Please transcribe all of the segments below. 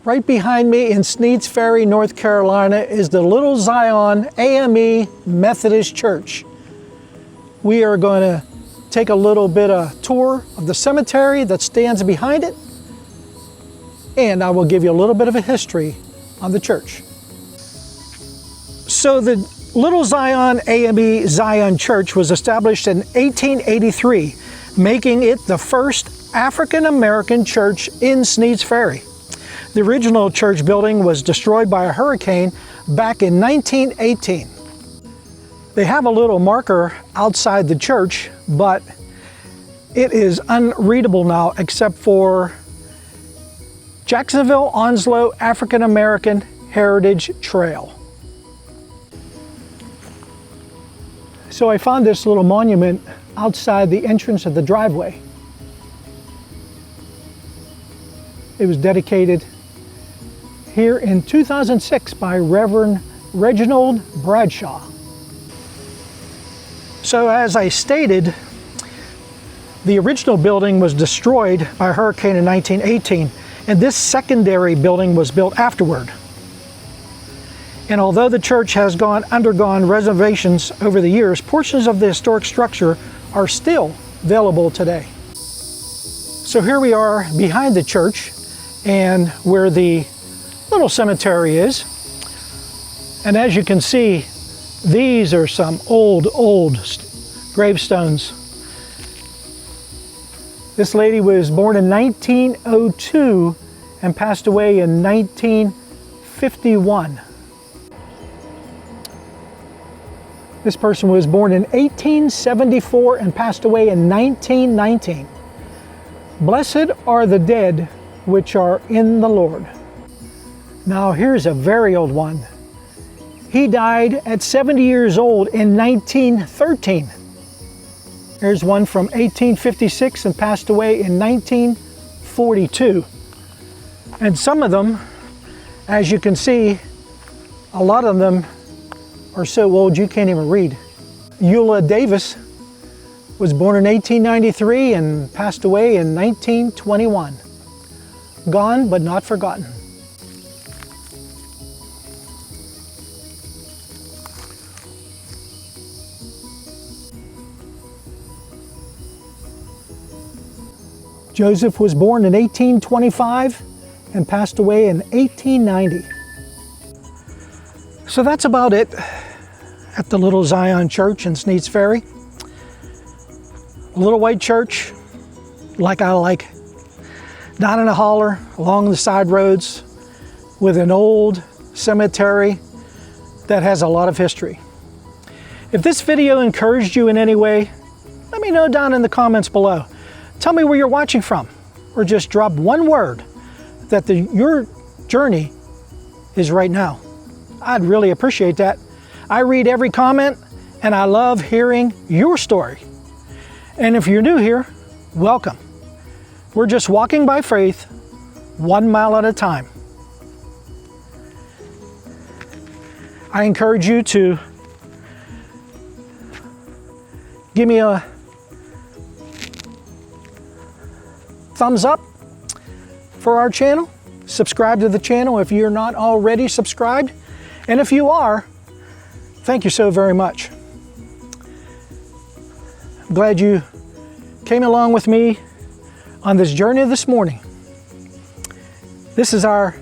Right behind me in Sneads Ferry, North Carolina is the Little Zion AME Methodist Church. We are going to take a little bit of tour of the cemetery that stands behind it, and I will give you a little bit of a history on the church. So the Little Zion AME Zion Church was established in 1883, making it the first African American church in Sneads Ferry. The original church building was destroyed by a hurricane back in 1918. They have a little marker outside the church, but it is unreadable now except for Jacksonville Onslow African American Heritage Trail. So I found this little monument outside the entrance of the driveway. It was dedicated here in 2006 by Reverend Reginald Bradshaw. So as I stated, the original building was destroyed by a hurricane in 1918, and this secondary building was built afterward. And although the church has undergone renovations over the years, portions of the historic structure are still available today. So here we are behind the church and where the little cemetery is. And as you can see, these are some old gravestones. This lady was born in 1902 and passed away in 1951. This person was born in 1874 and passed away in 1919. Blessed are the dead which are in the Lord. Now here's a very old one. He died at 70 years old in 1913. Here's one from 1856 and passed away in 1942. And some of them, as you can see, a lot of them are so old you can't even read. Eula Davis was born in 1893 and passed away in 1921. Gone but not forgotten. Joseph was born in 1825 and passed away in 1890. So that's about it at the Little Zion Church in Sneads Ferry. A little white church, like I like, down in a holler, along the side roads, with an old cemetery that has a lot of history. If this video encouraged you in any way, let me know down in the comments below. Tell me where you're watching from, or just drop one word that your journey is right now. I'd really appreciate that. I read every comment and I love hearing your story. And if you're new here, welcome. We're just walking by faith, 1 mile at a time. I encourage you to give me a thumbs up for our channel. Subscribe to the channel if you're not already subscribed. And if you are, thank you so very much. I'm glad you came along with me on this journey this morning. This is our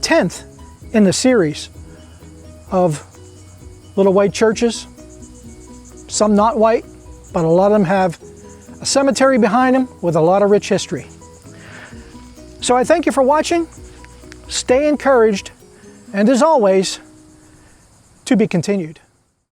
10th in the series of little white churches. Some not white, but a lot of them have a cemetery behind them with a lot of rich history. So I thank you for watching. Stay encouraged, and as always, to be continued.